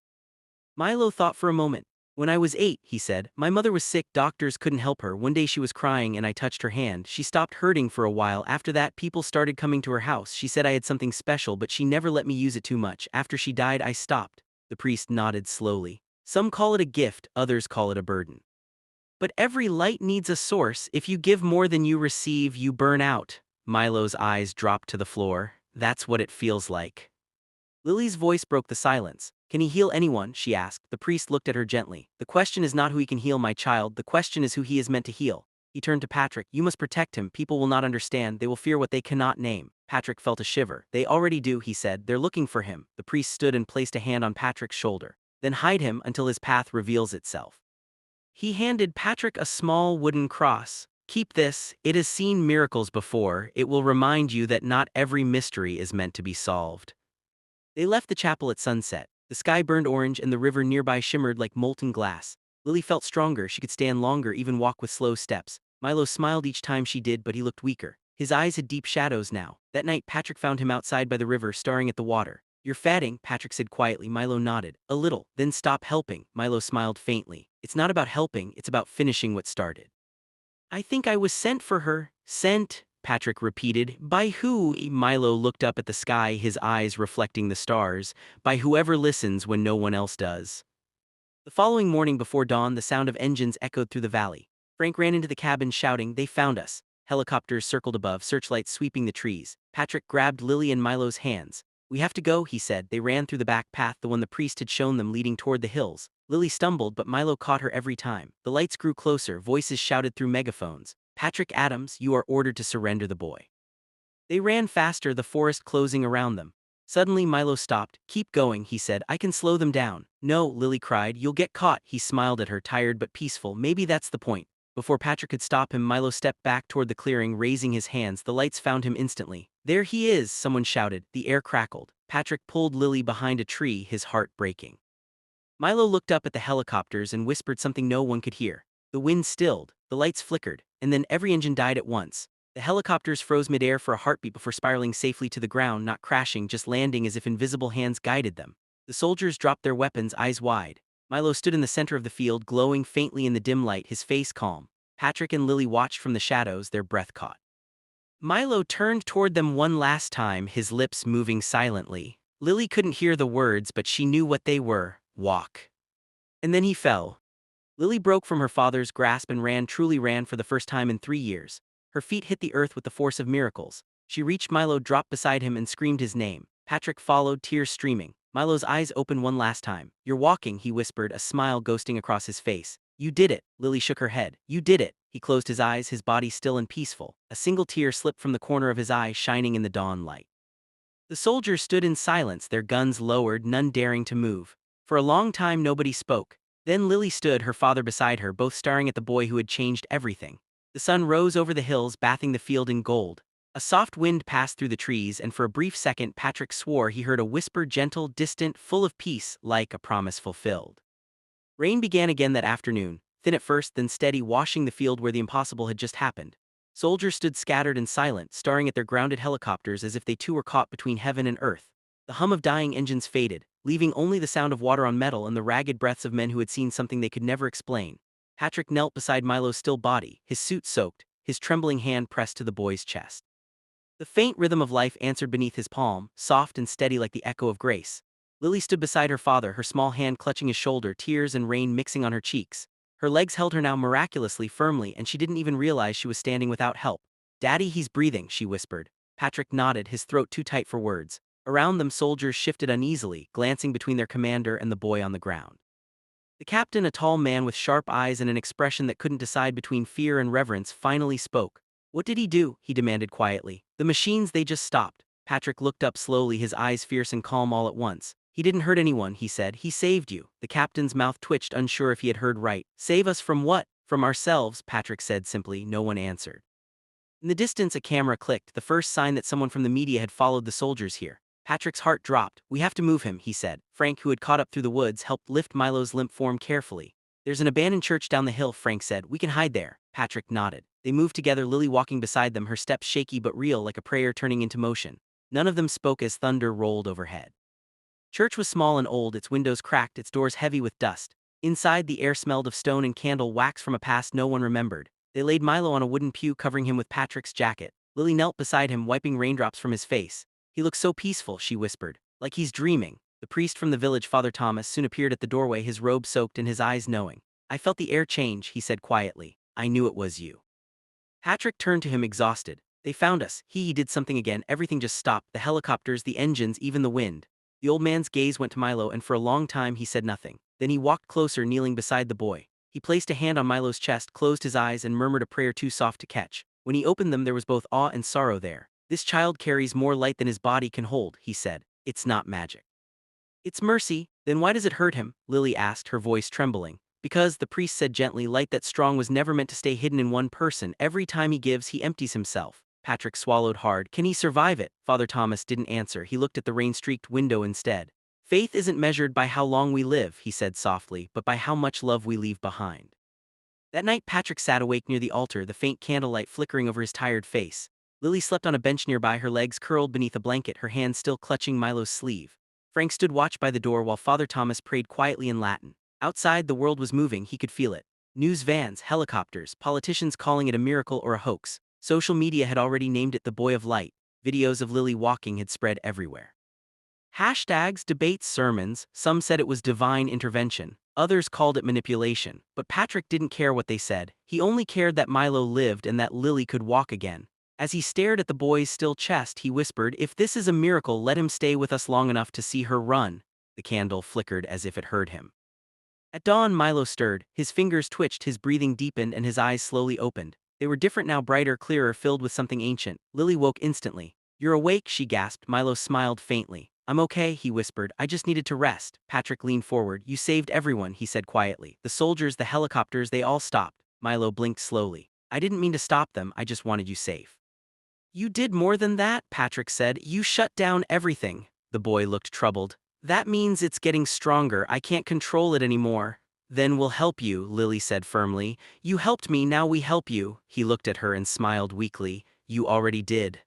Milo thought for a moment. "When I was 8, he said. "My mother was sick, doctors couldn't help her. One day she was crying and I touched her hand. She stopped hurting for a while. After that, people started coming to her house. She said I had something special, but she never let me use it too much. After she died, I stopped." The priest nodded slowly. Some call it a gift, others call it a burden. But every light needs a source. If you give more than you receive, you burn out. Milo's eyes dropped to the floor. That's what it feels like. Lily's voice broke the silence. Can he heal anyone? She asked. The priest looked at her gently. The question is not who he can heal, my child. The question is who he is meant to heal. He turned to Patrick. You must protect him. People will not understand. They will fear what they cannot name. Patrick felt a shiver. They already do, he said. They're looking for him. The priest stood and placed a hand on Patrick's shoulder. Then hide him until his path reveals itself. He handed Patrick a small wooden cross. Keep this. It has seen miracles before. It will remind you that not every mystery is meant to be solved. They left the chapel at sunset. The sky burned orange and the river nearby shimmered like molten glass. Lily felt stronger. She could stand longer, even walk with slow steps. Milo smiled each time she did, but he looked weaker. His eyes had deep shadows now. That night, Patrick found him outside by the river, staring at the water. You're fatting, Patrick said quietly. Milo nodded. A little. Then stop helping. Milo smiled faintly. It's not about helping, it's about finishing what started. I think I was sent for her. Sent? Patrick repeated. By who? Milo looked up at the sky, his eyes reflecting the stars. By whoever listens when no one else does. The following morning before dawn, the sound of engines echoed through the valley. Frank ran into the cabin shouting, They found us. Helicopters circled above, searchlights sweeping the trees. Patrick grabbed Lily and Milo's hands. We have to go, he said. They ran through the back path, the one the priest had shown them leading toward the hills. Lily stumbled, but Milo caught her every time. The lights grew closer, voices shouted through megaphones. Patrick Adams, you are ordered to surrender the boy. They ran faster, the forest closing around them. Suddenly Milo stopped. Keep going, he said. I can slow them down. No, Lily cried. You'll get caught. He smiled at her, tired but peaceful. Maybe that's the point. Before Patrick could stop him, Milo stepped back toward the clearing, raising his hands. The lights found him instantly. There he is, someone shouted. The air crackled. Patrick pulled Lily behind a tree, his heart breaking. Milo looked up at the helicopters and whispered something no one could hear. The wind stilled, the lights flickered, and then every engine died at once. The helicopters froze midair for a heartbeat before spiraling safely to the ground, not crashing, just landing as if invisible hands guided them. The soldiers dropped their weapons, eyes wide. Milo stood in the center of the field, glowing faintly in the dim light, his face calm. Patrick and Lily watched from the shadows, their breath caught. Milo turned toward them one last time, his lips moving silently. Lily couldn't hear the words, but she knew what they were. Walk. And then he fell. Lily broke from her father's grasp and ran, truly ran for the first time in 3 years. Her feet hit the earth with the force of miracles. She reached Milo, dropped beside him, and screamed his name. Patrick followed, tears streaming. Milo's eyes opened one last time. You're walking, he whispered, a smile ghosting across his face. You did it. Lily shook her head. You did it. He closed his eyes, his body still and peaceful. A single tear slipped from the corner of his eye, shining in the dawn light. The soldiers stood in silence, their guns lowered, none daring to move. For a long time nobody spoke. Then Lily stood, her father beside her, both staring at the boy who had changed everything. The sun rose over the hills, bathing the field in gold. A soft wind passed through the trees, and for a brief second Patrick swore he heard a whisper, gentle, distant, full of peace, like a promise fulfilled. Rain began again that afternoon, thin at first, then steady, washing the field where the impossible had just happened. Soldiers stood scattered and silent, staring at their grounded helicopters as if they too were caught between heaven and earth. The hum of dying engines faded, leaving only the sound of water on metal and the ragged breaths of men who had seen something they could never explain. Patrick knelt beside Milo's still body, his suit soaked, his trembling hand pressed to the boy's chest. The faint rhythm of life answered beneath his palm, soft and steady like the echo of grace. Lily stood beside her father, her small hand clutching his shoulder, tears and rain mixing on her cheeks. Her legs held her now miraculously firmly, and she didn't even realize she was standing without help. Daddy, he's breathing, she whispered. Patrick nodded, his throat too tight for words. Around them soldiers shifted uneasily, glancing between their commander and the boy on the ground. The captain, a tall man with sharp eyes and an expression that couldn't decide between fear and reverence, finally spoke. What did he do? He demanded quietly. The machines, they just stopped. Patrick looked up slowly, his eyes fierce and calm all at once. He didn't hurt anyone, he said. He saved you. The captain's mouth twitched, unsure if he had heard right. Save us from what? From ourselves, Patrick said simply. No one answered. In the distance, a camera clicked, the first sign that someone from the media had followed the soldiers here. Patrick's heart dropped. We have to move him, he said. Frank, who had caught up through the woods, helped lift Milo's limp form carefully. There's an abandoned church down the hill, Frank said. We can hide there. Patrick nodded. They moved together, Lily walking beside them, her steps shaky but real, like a prayer turning into motion. None of them spoke as thunder rolled overhead. Church was small and old, its windows cracked, its doors heavy with dust. Inside, the air smelled of stone and candle wax from a past no one remembered. They laid Milo on a wooden pew, covering him with Patrick's jacket. Lily knelt beside him, wiping raindrops from his face. He looks so peaceful, she whispered. Like he's dreaming. The priest from the village, Father Thomas, soon appeared at the doorway, his robe soaked and his eyes knowing. I felt the air change, he said quietly. I knew it was you. Patrick turned to him exhausted. They found us. He did something again. Everything just stopped. The helicopters, the engines, even the wind. The old man's gaze went to Milo, and for a long time he said nothing. Then he walked closer, kneeling beside the boy. He placed a hand on Milo's chest, closed his eyes, and murmured a prayer too soft to catch. When he opened them, there was both awe and sorrow there. This child carries more light than his body can hold, he said. It's not magic. It's mercy. Then why does it hurt him? Lily asked, her voice trembling. Because, the priest said gently, light that strong was never meant to stay hidden in one person. Every time he gives, he empties himself. Patrick swallowed hard. Can he survive it? Father Thomas didn't answer. He looked at the rain-streaked window instead. Faith isn't measured by how long we live, he said softly, but by how much love we leave behind. That night Patrick sat awake near the altar, the faint candlelight flickering over his tired face. Lily slept on a bench nearby, her legs curled beneath a blanket, her hand still clutching Milo's sleeve. Frank stood watch by the door while Father Thomas prayed quietly in Latin. Outside, the world was moving, he could feel it. News vans, helicopters, politicians calling it a miracle or a hoax. Social media had already named it the Boy of Light. Videos of Lily walking had spread everywhere. Hashtags, debates, sermons, some said it was divine intervention, others called it manipulation, but Patrick didn't care what they said. He only cared that Milo lived and that Lily could walk again. As he stared at the boy's still chest, he whispered, if this is a miracle, let him stay with us long enough to see her run. The candle flickered as if it heard him. At dawn, Milo stirred, his fingers twitched, his breathing deepened, and his eyes slowly opened. They were different now, brighter, clearer, filled with something ancient. Lily woke instantly. You're awake, she gasped. Milo smiled faintly. I'm okay, he whispered. I just needed to rest. Patrick leaned forward. You saved everyone, he said quietly. The soldiers, the helicopters, they all stopped. Milo blinked slowly. I didn't mean to stop them, I just wanted you safe. You did more than that, Patrick said. You shut down everything. The boy looked troubled. That means it's getting stronger. I can't control it anymore. Then we'll help you, Lily said firmly. You helped me, now we help you. He looked at her and smiled weakly. You already did.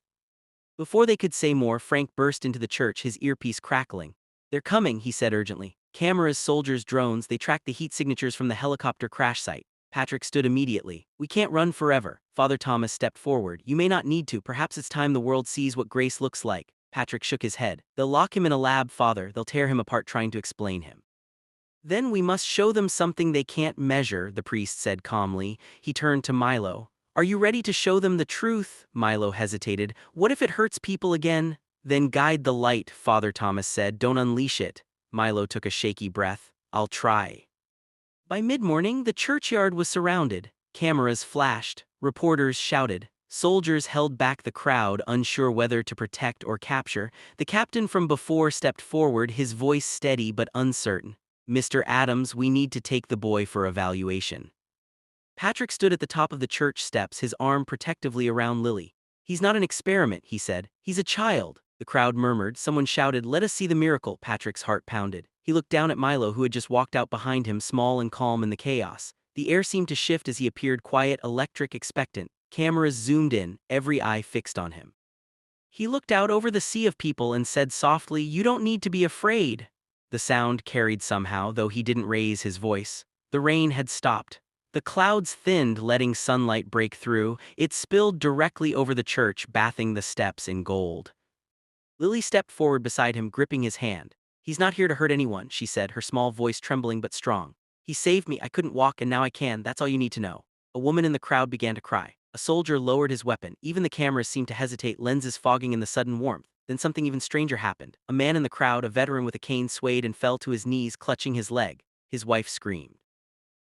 Before they could say more, Frank burst into the church, his earpiece crackling. They're coming, he said urgently. Cameras, soldiers, drones, they tracked the heat signatures from the helicopter crash site. Patrick stood immediately. We can't run forever. Father Thomas stepped forward. You may not need to. Perhaps it's time the world sees what grace looks like. Patrick shook his head. They'll lock him in a lab, Father. They'll tear him apart trying to explain him. Then we must show them something they can't measure, the priest said calmly. He turned to Milo. Are you ready to show them the truth? Milo hesitated. What if it hurts people again? Then guide the light, Father Thomas said. Don't unleash it. Milo took a shaky breath. I'll try. By mid-morning, the churchyard was surrounded. Cameras flashed. Reporters shouted. Soldiers held back the crowd, unsure whether to protect or capture. The captain from before stepped forward, his voice steady but uncertain. Mr. Adams, we need to take the boy for evaluation. Patrick stood at the top of the church steps, his arm protectively around Lily. He's not an experiment, he said. He's a child. The crowd murmured. Someone shouted, let us see the miracle. Patrick's heart pounded. He looked down at Milo, who had just walked out behind him, small and calm in the chaos. The air seemed to shift as he appeared, quiet, electric, expectant. Cameras zoomed in, every eye fixed on him. He looked out over the sea of people and said softly, you don't need to be afraid. The sound carried somehow, though he didn't raise his voice. The rain had stopped. The clouds thinned, letting sunlight break through. It spilled directly over the church, bathing the steps in gold. Lily stepped forward beside him, gripping his hand. He's not here to hurt anyone, she said, her small voice trembling but strong. He saved me. I couldn't walk and now I can. That's all you need to know. A woman in the crowd began to cry. A soldier lowered his weapon. Even the cameras seemed to hesitate, lenses fogging in the sudden warmth. Then something even stranger happened. A man in the crowd, a veteran with a cane, swayed and fell to his knees, clutching his leg. His wife screamed.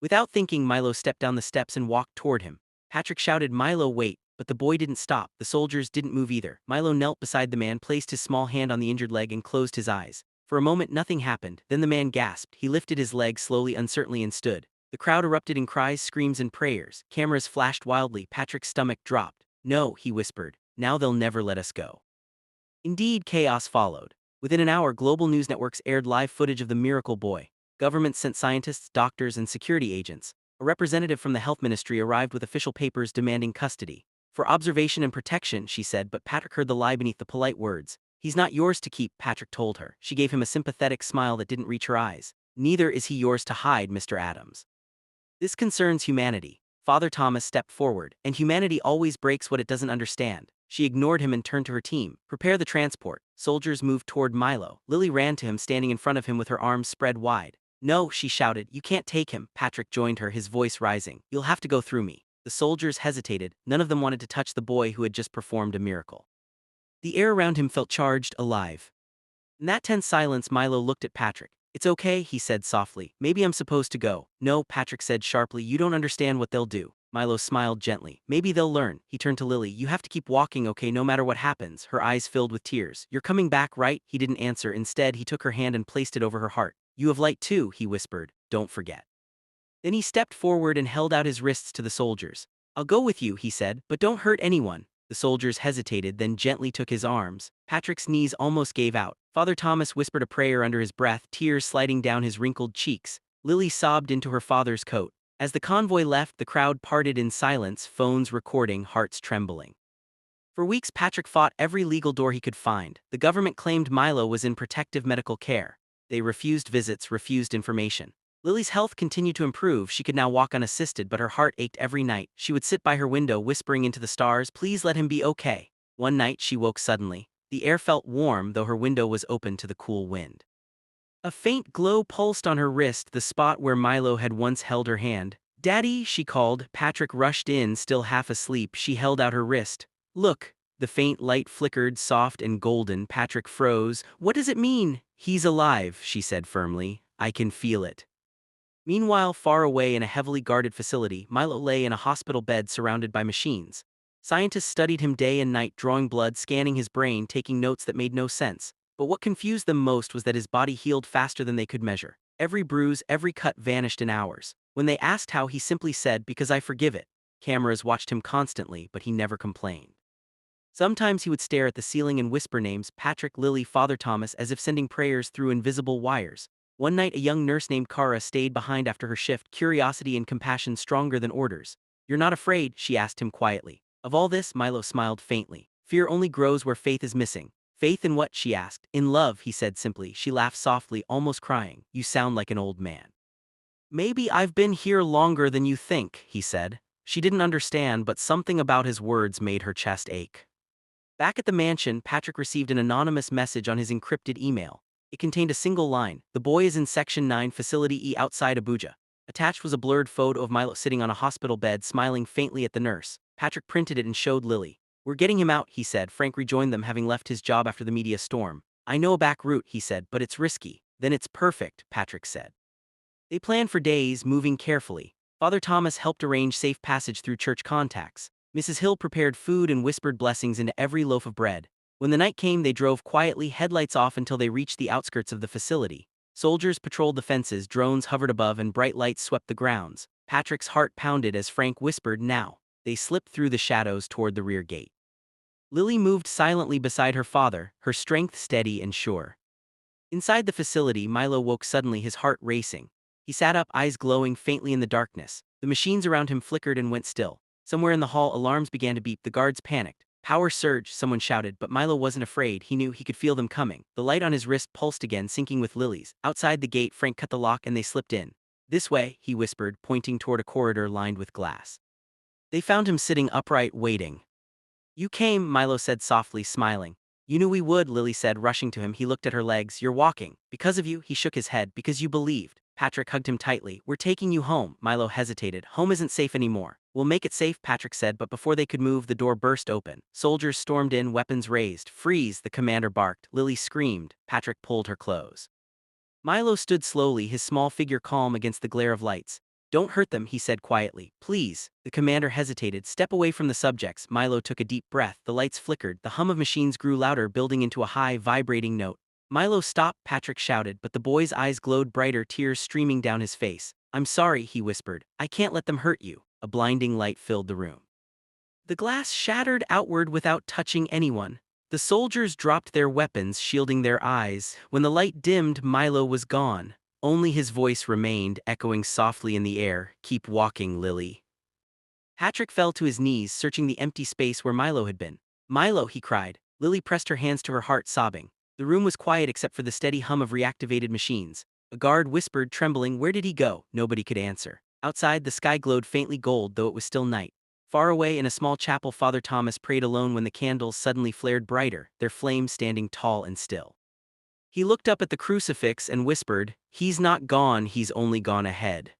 Without thinking, Milo stepped down the steps and walked toward him. Patrick shouted, Milo, wait, but the boy didn't stop. The soldiers didn't move either. Milo knelt beside the man, placed his small hand on the injured leg and closed his eyes. For a moment nothing happened, then the man gasped. He lifted his leg slowly, uncertainly, and stood. The crowd erupted in cries, screams, and prayers. Cameras flashed wildly. Patrick's stomach dropped. No, he whispered. Now they'll never let us go. Indeed, chaos followed. Within an hour, global news networks aired live footage of the miracle boy. Governments sent scientists, doctors, and security agents. A representative from the health ministry arrived with official papers demanding custody. For observation and protection, she said, but Patrick heard the lie beneath the polite words. He's not yours to keep, Patrick told her. She gave him a sympathetic smile that didn't reach her eyes. Neither is he yours to hide, Mr. Adams. This concerns humanity. Father Thomas stepped forward, and humanity always breaks what it doesn't understand. She ignored him and turned to her team. Prepare the transport. Soldiers moved toward Milo. Lily ran to him, standing in front of him with her arms spread wide. No, she shouted. You can't take him. Patrick joined her, his voice rising. You'll have to go through me. The soldiers hesitated. None of them wanted to touch the boy who had just performed a miracle. The air around him felt charged, alive. In that tense silence, Milo looked at Patrick. It's okay, he said softly. Maybe I'm supposed to go. No, Patrick said sharply. You don't understand what they'll do. Milo smiled gently. Maybe they'll learn. He turned to Lily. You have to keep walking, okay, no matter what happens. Her eyes filled with tears. You're coming back, right? He didn't answer. Instead, he took her hand and placed it over her heart. You have light too, he whispered. Don't forget. Then he stepped forward and held out his wrists to the soldiers. I'll go with you, he said, but don't hurt anyone. The soldiers hesitated, then gently took his arms. Patrick's knees almost gave out. Father Thomas whispered a prayer under his breath, tears sliding down his wrinkled cheeks. Lily sobbed into her father's coat. As the convoy left, the crowd parted in silence, phones recording, hearts trembling. For weeks, Patrick fought every legal door he could find. The government claimed Milo was in protective medical care. They refused visits, refused information. Lily's health continued to improve. She could now walk unassisted, but her heart ached every night. She would sit by her window, whispering into the stars, please let him be okay. One night, she woke suddenly. The air felt warm, though her window was open to the cool wind. A faint glow pulsed on her wrist, the spot where Milo had once held her hand. Daddy, she called. Patrick rushed in, still half asleep. She held out her wrist. Look. The faint light flickered, soft and golden. Patrick froze. What does it mean? He's alive, she said firmly. I can feel it. Meanwhile, far away in a heavily guarded facility, Milo lay in a hospital bed surrounded by machines. Scientists studied him day and night, drawing blood, scanning his brain, taking notes that made no sense. But what confused them most was that his body healed faster than they could measure. Every bruise, every cut vanished in hours. When they asked how, he simply said, because I forgive it. Cameras watched him constantly, but he never complained. Sometimes he would stare at the ceiling and whisper names, Patrick, Lily, Father Thomas, as if sending prayers through invisible wires. One night, a young nurse named Kara stayed behind after her shift, curiosity and compassion stronger than orders. You're not afraid, she asked him quietly. Of all this, Milo smiled faintly. Fear only grows where faith is missing. Faith in what, she asked. In love, he said simply. She laughed softly, almost crying. You sound like an old man. Maybe I've been here longer than you think, he said. She didn't understand, but something about his words made her chest ache. Back at the mansion, Patrick received an anonymous message on his encrypted email. It contained a single line. The boy is in Section 9, Facility E outside Abuja. Attached was a blurred photo of Milo sitting on a hospital bed, smiling faintly at the nurse. Patrick printed it and showed Lily. We're getting him out, he said. Frank rejoined them, having left his job after the media storm. I know a back route, he said, but it's risky. Then it's perfect, Patrick said. They planned for days, moving carefully. Father Thomas helped arrange safe passage through church contacts. Mrs. Hill prepared food and whispered blessings into every loaf of bread. When the night came, they drove quietly, headlights off until they reached the outskirts of the facility. Soldiers patrolled the fences, drones hovered above, and bright lights swept the grounds. Patrick's heart pounded as Frank whispered, now. They slipped through the shadows toward the rear gate. Lily moved silently beside her father, her strength steady and sure. Inside the facility, Milo woke suddenly, his heart racing. He sat up, eyes glowing faintly in the darkness. The machines around him flickered and went still. Somewhere in the hall, alarms began to beep. The guards panicked. Power surged, someone shouted, but Milo wasn't afraid. He knew, he could feel them coming. The light on his wrist pulsed again, syncing with Lily's. Outside the gate, Frank cut the lock and they slipped in. This way, he whispered, pointing toward a corridor lined with glass. They found him sitting upright, waiting. You came, Milo said softly, smiling. You knew we would, Lily said, rushing to him. He looked at her legs. You're walking. Because of you, he shook his head. Because you believed. Patrick hugged him tightly. We're taking you home. Milo hesitated. Home isn't safe anymore. We'll make it safe, Patrick said, but before they could move, the door burst open. Soldiers stormed in, weapons raised. Freeze, the commander barked. Lily screamed. Patrick pulled her close. Milo stood slowly, his small figure calm against the glare of lights. Don't hurt them, he said quietly. Please. The commander hesitated. Step away from the subjects. Milo took a deep breath. The lights flickered. The hum of machines grew louder, building into a high, vibrating note. Milo, stop, Patrick shouted, but the boy's eyes glowed brighter, tears streaming down his face. I'm sorry, he whispered. I can't let them hurt you. A blinding light filled the room. The glass shattered outward without touching anyone. The soldiers dropped their weapons, shielding their eyes. When the light dimmed, Milo was gone. Only his voice remained, echoing softly in the air. Keep walking, Lily. Patrick fell to his knees, searching the empty space where Milo had been. Milo, he cried. Lily pressed her hands to her heart, sobbing. The room was quiet except for the steady hum of reactivated machines. A guard whispered, trembling, where did he go? Nobody could answer. Outside, the sky glowed faintly gold, though it was still night. Far away in a small chapel, Father Thomas prayed alone when the candles suddenly flared brighter, their flames standing tall and still. He looked up at the crucifix and whispered, "He's not gone, he's only gone ahead."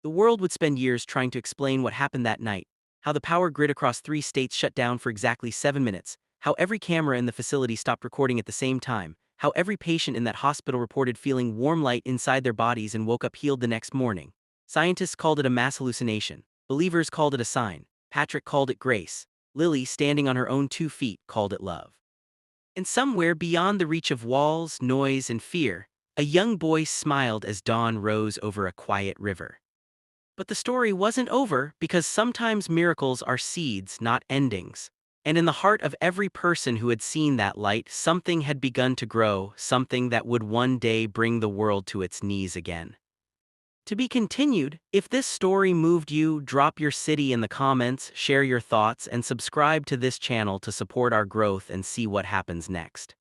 The world would spend years trying to explain what happened that night, how the power grid across 3 states shut down for exactly 7 minutes, how every camera in the facility stopped recording at the same time, how every patient in that hospital reported feeling warm light inside their bodies and woke up healed the next morning. Scientists called it a mass hallucination. Believers called it a sign. Patrick called it grace. Lily, standing on her own 2 feet, called it love. And somewhere beyond the reach of walls, noise, and fear, a young boy smiled as dawn rose over a quiet river. But the story wasn't over, because sometimes miracles are seeds, not endings. And in the heart of every person who had seen that light, something had begun to grow, something that would one day bring the world to its knees again. To be continued. If this story moved you, drop your city in the comments, share your thoughts, and subscribe to this channel to support our growth and see what happens next.